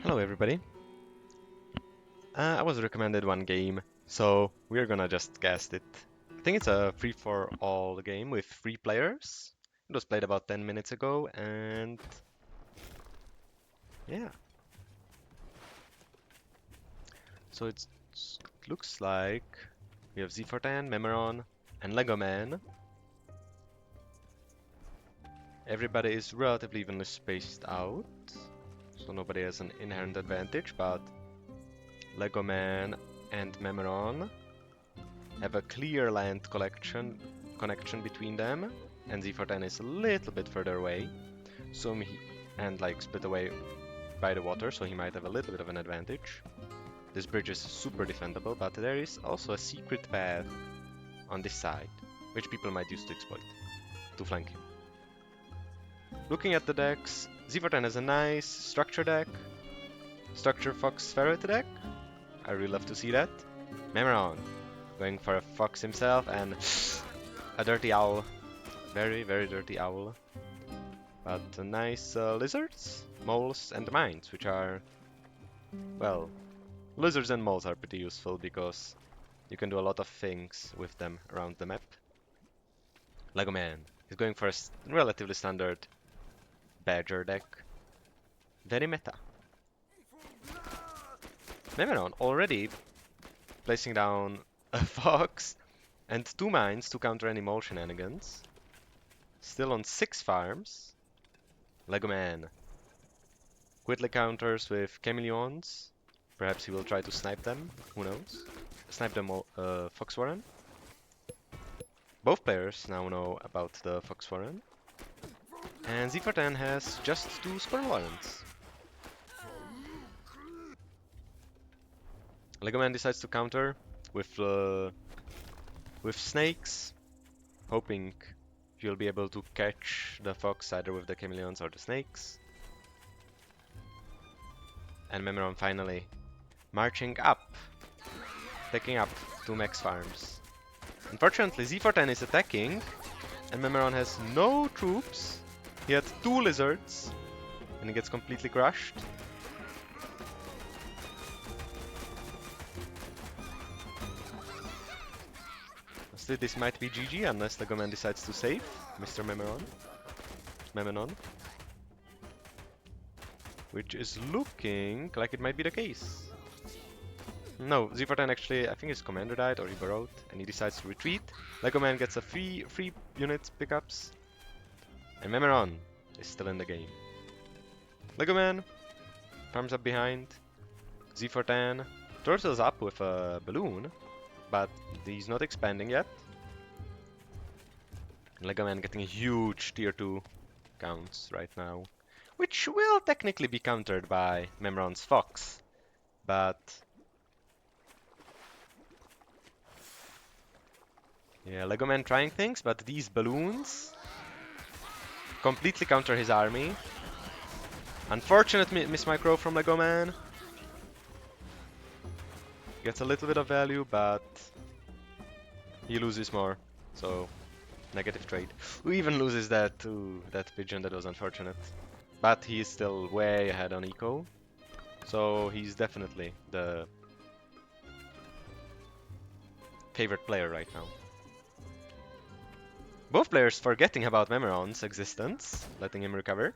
Hello everybody. I was recommended one game, so we're gonna just cast it. I think it's a free-for-all game with 3 players. It was played about 10 minutes ago, and yeah. So it looks like we have Z410, Memeron, and Lego Man. Everybody is relatively evenly spaced out, so nobody has an inherent advantage, but Lego Man and Memeron have a clear land connection between them, and Z410 is a little bit further away, and like split away by the water, so he might have a little bit of an advantage. This bridge is super defendable, but there is also a secret path on this side, which people might use to exploit, to flank him. Looking at the decks, Z410 has a nice structure deck, structure fox ferret deck. I really love to see that. Memeron going for a fox himself and a dirty owl. Very, very dirty owl. But nice lizards, moles, and mines, which are, well, lizards and moles are pretty useful because you can do a lot of things with them around the map. Lego Man is going for a relatively standard badger deck. Very meta. Memeron already placing down a fox and 2 mines to counter any mole shenanigans. Still on 6 farms. Lego Man quickly counters with chameleons. Perhaps he will try to snipe them. Who knows? Snipe the Fox Warren. Both players now know about the Fox Warren. And Z410 has just 2 Squirrel Warrens. Lego Man decides to counter with snakes, hoping he'll be able to catch the fox either with the chameleons or the snakes. And Memeron finally marching up, taking up 2 max farms. Unfortunately, Z410 is attacking, and Memeron has no troops. He had 2 lizards, and he gets completely crushed. Still, this might be GG unless Lego Man decides to save Mr. Memenon. Which is looking like it might be the case. No, Z410 actually, I think his commander died or he burrowed, and he decides to retreat. Lego Man gets a free unit pickups, and Memeron is still in the game. Lego Man farms up behind. Z410 turtles up with a balloon, but he's not expanding yet. Lego Man getting huge tier 2 counts right now, which will technically be countered by Memeron's Fox, but yeah, Lego Man trying things, but these balloons completely counter his army. Unfortunate miss micro from Lego Man. Gets a little bit of value, but he loses more, so negative trade. Who even loses that to that pigeon? That was unfortunate. But he's still way ahead on eco, so he's definitely the favorite player right now. Both players forgetting about Memeron's existence, letting him recover.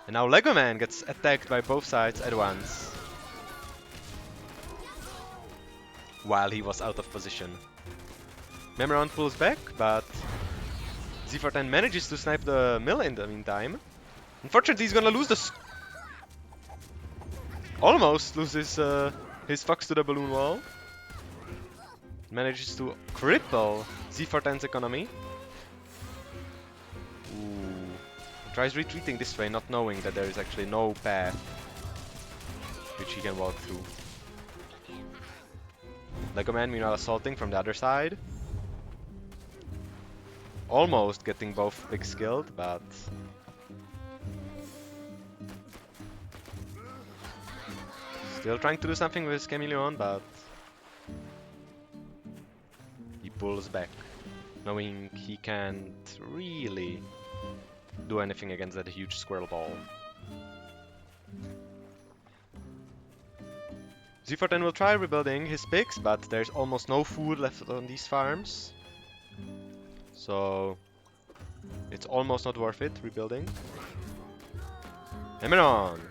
And now Lego Man gets attacked by both sides at once, while he was out of position. Memeron pulls back, but Z410 manages to snipe the mill in the meantime. Unfortunately, he's gonna lose the... Almost loses his fox to the balloon wall. Manages to cripple Z410's economy. Ooh. Tries retreating this way, not knowing that there is actually no path which he can walk through. Lego Man meanwhile assaulting from the other side. Almost getting both pigs killed, but still trying to do something with his chameleon, but he pulls back, knowing he can't really do anything against that huge squirrel ball. Z410 will try rebuilding his pigs, but there's almost no food left on these farms. So it's almost not worth it rebuilding. Hammer on!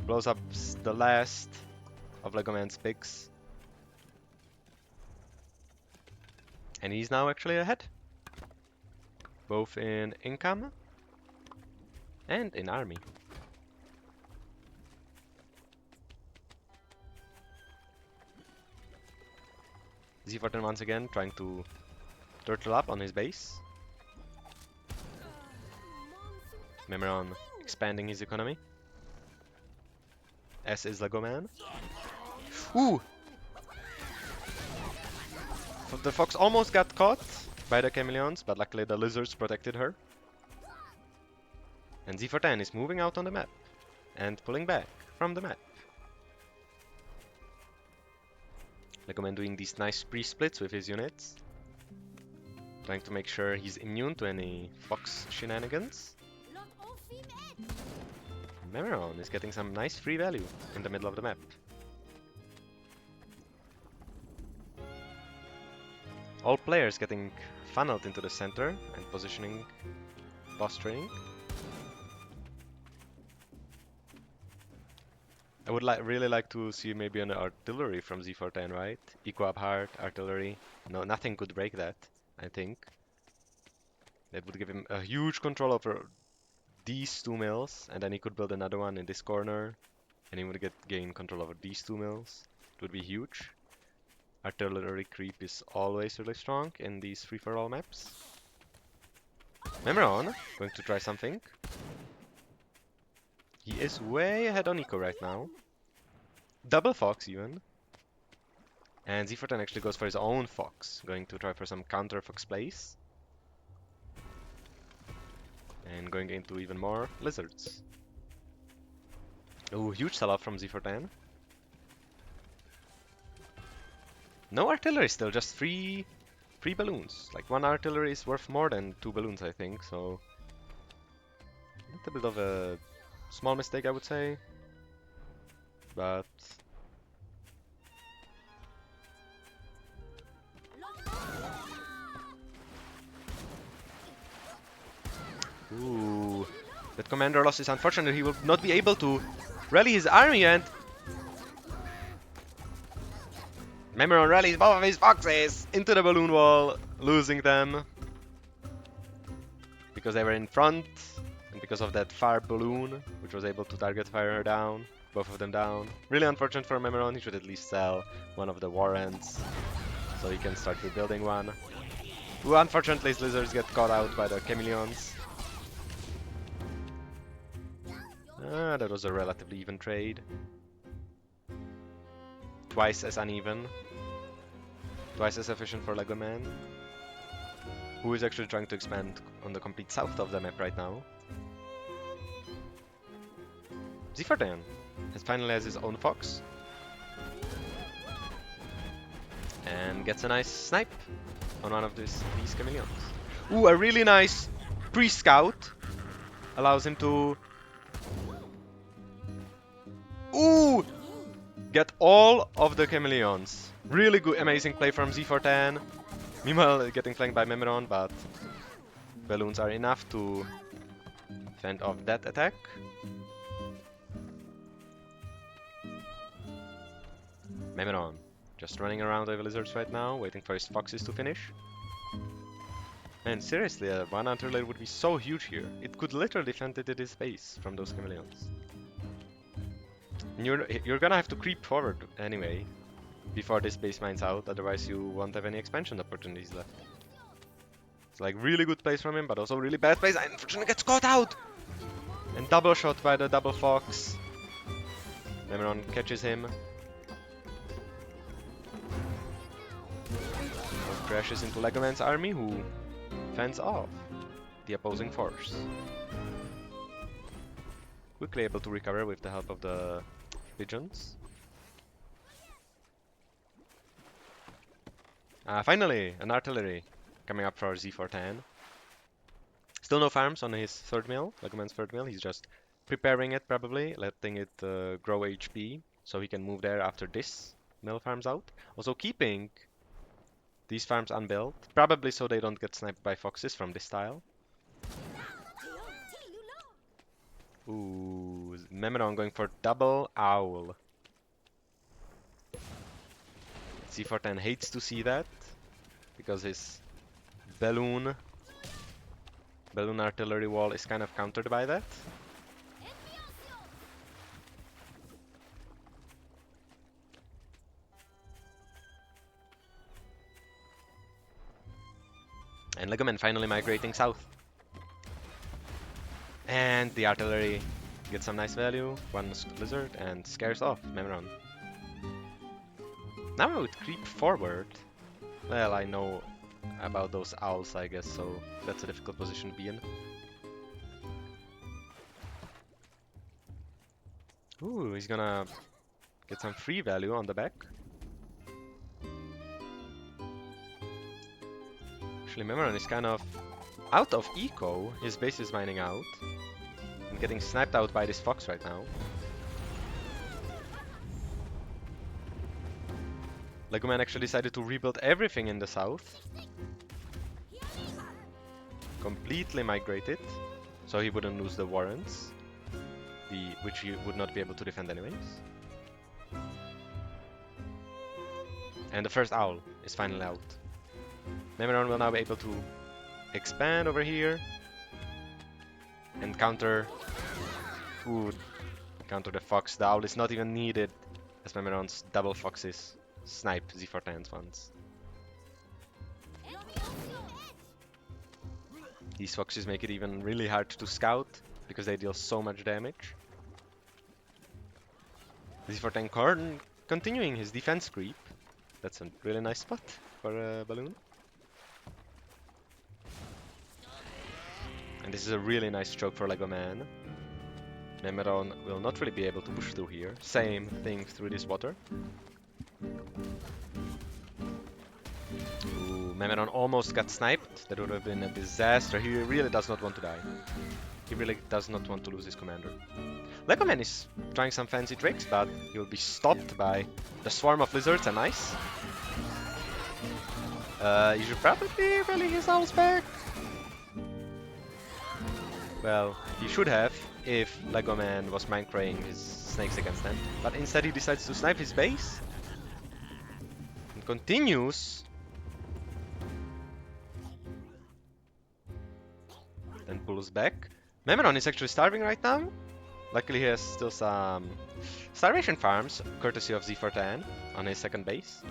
Blows up the last of Lego Man's pigs. And he's now actually ahead. Both in income and in army. Z410 once again trying to turtle up on his base. Memeron expanding his economy. As is Lego Man. Ooh! The fox almost got caught by the chameleons, but luckily the lizards protected her. And Z410 is moving out on the map and pulling back from the map. Lego Man doing these nice pre-splits with his units. Trying to make sure he's immune to any fox shenanigans. Memeron is getting some nice free value in the middle of the map. All players getting funneled into the center and positioning boss training. I would really like to see maybe an artillery from Z410, right? Eco up hard, artillery. No, nothing could break that, I think. That would give him a huge control over these two mills, and then he could build another one in this corner, and he would gain control over these two mills. It would be huge. Artillery creep is always really strong in these free-for-all maps. Memeron going to try something. He is way ahead on eco right now. Double fox even. And Z410 actually goes for his own fox, going to try for some counter fox plays. And going into even more lizards. Oh, huge sell-off from Z410. No artillery still, just three balloons. Like one artillery is worth more than 2 balloons, I think, so... a bit of a small mistake, I would say. But... ooh, that commander loss is unfortunate. He will not be able to rally his army, and Memeron rallies both of his foxes into the balloon wall, losing them because they were in front, and because of that far balloon, which was able to target fire her down, both of them down. Really unfortunate for Memeron. He should at least sell one of the warrants so he can start rebuilding one. Ooh, unfortunately his lizards get caught out by the chameleons. Ah, that was a relatively even trade. Twice as uneven. Twice as efficient for Lego Man, who is actually trying to expand on the complete south of the map right now. Z410 finally has his own fox. And gets a nice snipe on one of these chameleons. Ooh, a really nice pre-scout. Allows him to... ooh! Get all of the chameleons. Really good, amazing play from Z410. Meanwhile, getting flanked by Memeron, but balloons are enough to fend off that attack. Memeron just running around with lizards right now, waiting for his foxes to finish. And seriously, one artillery would be so huge here. It could literally defend it at his base from those chameleons. And you're gonna have to creep forward anyway before this base mines out, otherwise you won't have any expansion opportunities left. It's like really good plays from him, but also really bad plays, and unfortunately gets caught out! And double shot by the double fox. Memeron catches him. And crashes into Lego Man's army, who fends off the opposing force. Quickly able to recover with the help of the pigeons. Finally, an artillery coming up for Z410. Still no farms on his third mill, Lego Man's third mill. He's just preparing it probably, letting it grow HP so he can move there after this mill farms out. Also keeping these farms unbuilt, probably so they don't get sniped by foxes from this tile. Ooh, Memeron going for double owl. C410 hates to see that, because his balloon artillery wall is kind of countered by that. And Legoman finally migrating south. And the artillery gets some nice value. One lizard and scares off Memeron. Now I would creep forward. Well, I know about those owls, I guess, so that's a difficult position to be in. Ooh, he's gonna get some free value on the back. Actually, Memeron is kind of out of eco. His base is mining out. And getting sniped out by this fox right now. Legoman actually decided to rebuild everything in the south. Completely migrated, so he wouldn't lose the warrants, which he would not be able to defend anyways. And the first owl is finally out. Memeron will now be able to expand over here and counter the fox. The owl is not even needed, as Memeron's double foxes snipe Z410's ones. These foxes make it even really hard to scout because they deal so much damage. Z410 continuing his defense creep. That's a really nice spot for a balloon. And this is a really nice choke for Legoman. Memeron will not really be able to push through here. Same thing through this water. Ooh, Memeron almost got sniped. That would have been a disaster. He really does not want to die. He really does not want to lose his commander. Legoman is trying some fancy tricks, but he will be stopped by the swarm of lizards and ice. You should probably rally his owls back. Well, he should have if Legoman was minecraying his snakes against them. But instead he decides to snipe his base. And continues. Then pulls back. Memeron is actually starving right now. Luckily he has still some starvation farms, courtesy of Z410, on his second base.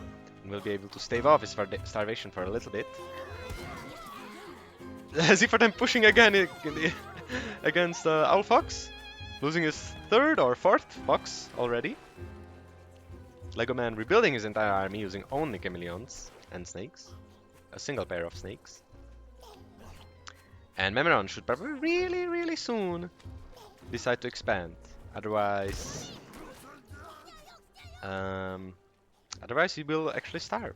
And will be able to stave off his starvation for a little bit. Z410 pushing again against Owl Fox. Losing his third or fourth fox already. Legoman rebuilding his entire army using only chameleons and snakes. A single pair of snakes. And Memeron should probably really soon decide to expand. Otherwise he will actually starve.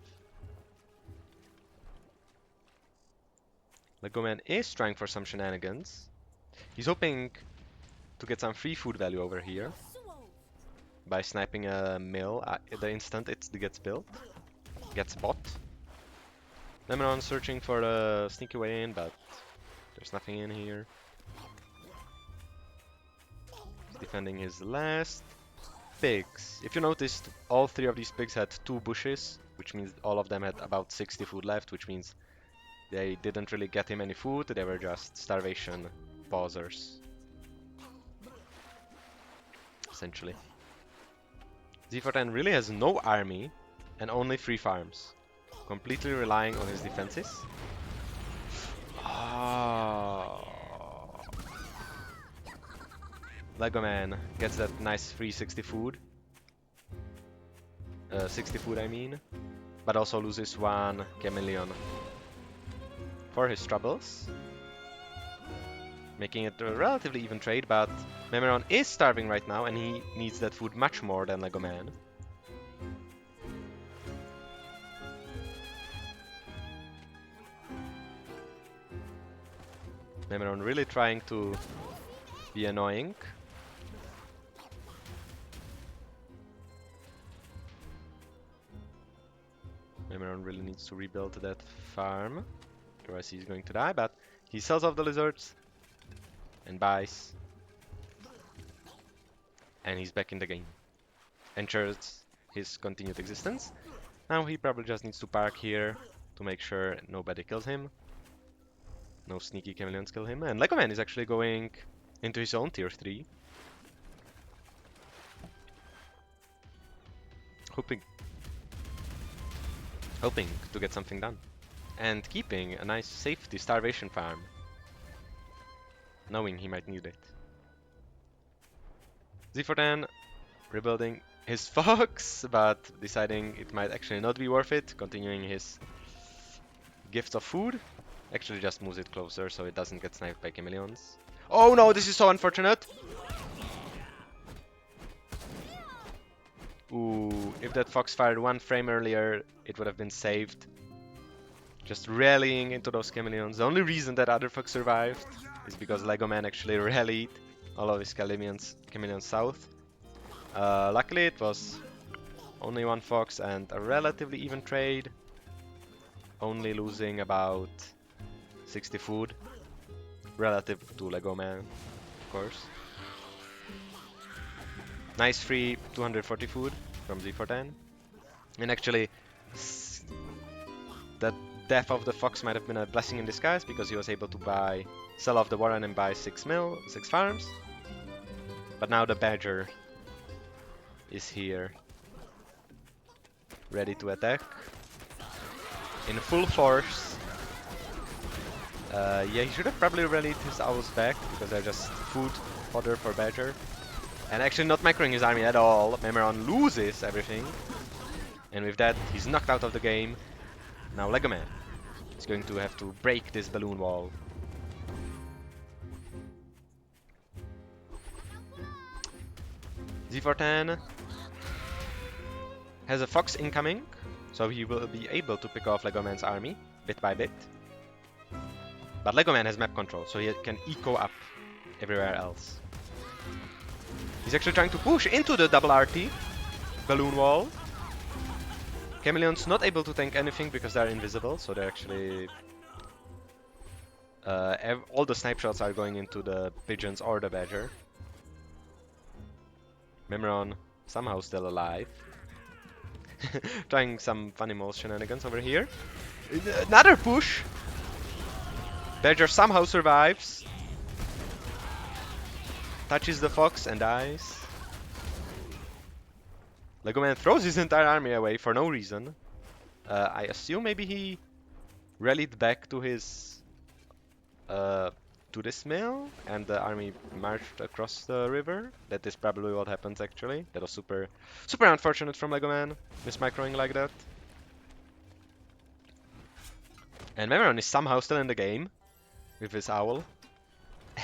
Legoman is trying for some shenanigans. He's hoping to get some free food value over here by sniping a mill the instant it gets built. Gets bought. Memeron searching for a sneaky way in, but there's nothing in here. He's defending his last pigs. If you noticed, all three of these pigs had 2 bushes, which means all of them had about 60 food left, which means they didn't really get him any food, they were just starvation pausers. Essentially. Z410 really has no army and only 3 farms. Completely relying on his defenses. Oh. Legoman gets that nice free 60 food. 60 food I mean. But also loses 1 chameleon for his troubles. Making it a relatively even trade, but Memeron is starving right now and he needs that food much more than Legoman. Memeron really trying to be annoying. Memeron really needs to rebuild that farm. Otherwise he's going to die, but he sells off the lizards and buys. And he's back in the game. Ensures his continued existence. Now he probably just needs to park here to make sure nobody kills him. No sneaky chameleons kill him. And Lego Man is actually going into his own tier 3. Hoping to get something done. And keeping a nice safety starvation farm. Knowing he might need it. Z410 rebuilding his fox, but deciding it might actually not be worth it. Continuing his gifts of food. Actually just moves it closer so it doesn't get sniped by chameleons. Oh no, this is so unfortunate! Ooh, if that fox fired one frame earlier, it would have been saved. Just rallying into those chameleons. The only reason that other fox survived is because Lego Man actually rallied all of his chameleons south. Luckily it was only one fox and a relatively even trade. Only losing about 60 food. Relative to Lego Man, of course. Nice free 240 food from Z410. And actually, that death of the fox might have been a blessing in disguise because he was able to sell off the warren and buy 6 farms. But now the badger is here, ready to attack in full force. Yeah, he should have probably rallied his owls back because they're just food fodder for badger. And actually not microing his army at all. Memeron loses everything. And with that, he's knocked out of the game. Now Lego Man is going to have to break this balloon wall. Z410 has a fox incoming, so he will be able to pick off Lego Man's army bit by bit. But Lego Man has map control, so he can eco up everywhere else. He's actually trying to push into the double RT balloon wall. Chameleon's not able to tank anything because they're invisible, so they're actually... all the snipe shots are going into the pigeons or the badger. Memeron somehow still alive. Trying some funny mole shenanigans over here. Another push! Badger somehow survives. Touches the fox and dies. Lego Man throws his entire army away for no reason. I assume maybe he rallied back to his to this mill and the army marched across the river. That is probably what happens actually. That was super unfortunate from Lego Man, mismicroing like that. And Memeron is somehow still in the game with his owl.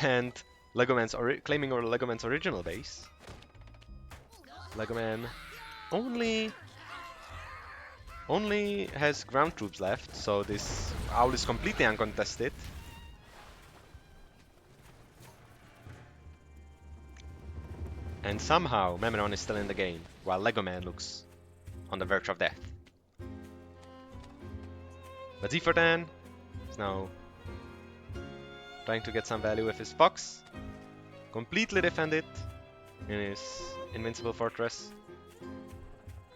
And Lego Man's claiming Lego Man's original base. Lego Man only has ground troops left, so this owl is completely uncontested. And somehow Memeron is still in the game, while Lego Man looks on the verge of death. But Z410 is now trying to get some value with his fox. Completely defended in his invincible fortress.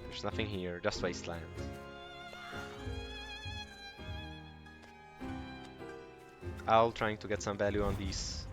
There's nothing here, just wasteland. Owl trying to get some value on these.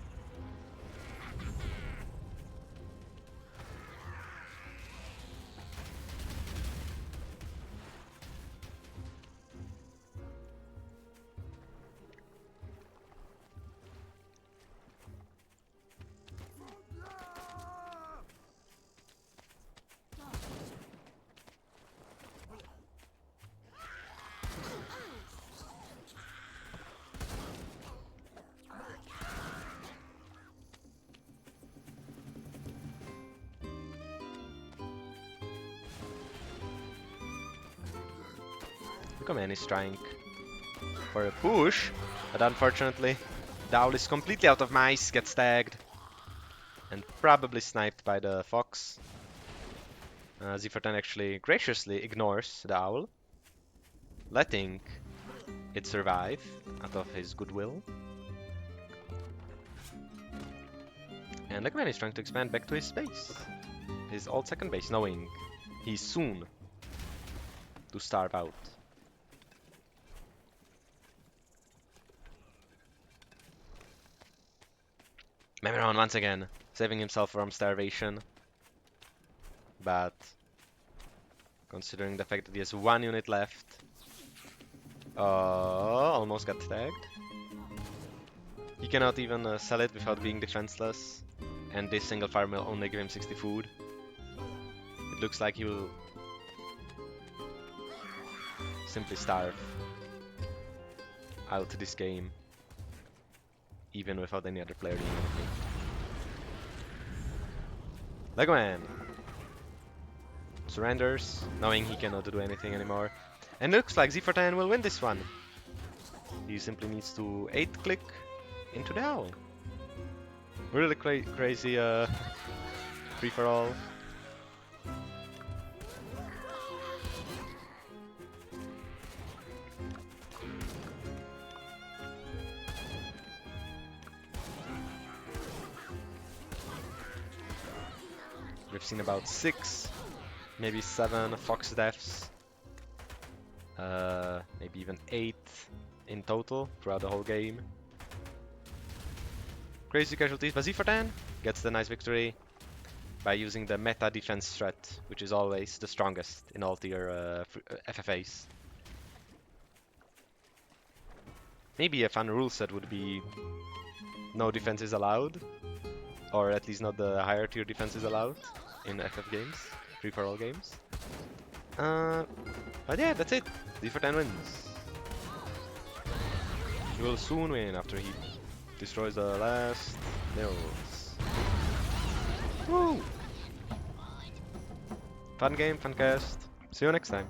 Lego Man is trying for a push, but unfortunately the owl is completely out of mice, gets tagged, and probably sniped by the fox. Z410 actually graciously ignores the owl. letting it survive out of his goodwill. And Legman is trying to expand back to his base. His old second base, knowing he's soon to starve out. Memeron once again, saving himself from starvation. But considering the fact that he has one unit left, almost got tagged. He cannot even sell it without being defenseless, and this single farm will only give him 60 food. It looks like he will simply starve out this game, even without any other player doing anything. Lego Man surrenders, knowing he cannot do anything anymore. And looks like Z410 will win this one. He simply needs to 8-click into the owl. Really crazy free-for-all. We've seen about 6, maybe 7 Fox deaths. Maybe even 8 in total throughout the whole game. Crazy casualties, but Z410 gets the nice victory by using the meta defense threat, which is always the strongest in all tier FFAs. Maybe a fun rule set would be no defense is allowed, or at least not the higher tier defense is allowed in FF games, free-for-all games. But yeah, that's it. Z410 wins. He will soon win after he destroys the last mills. Woo! Fun game, fun cast. See you next time.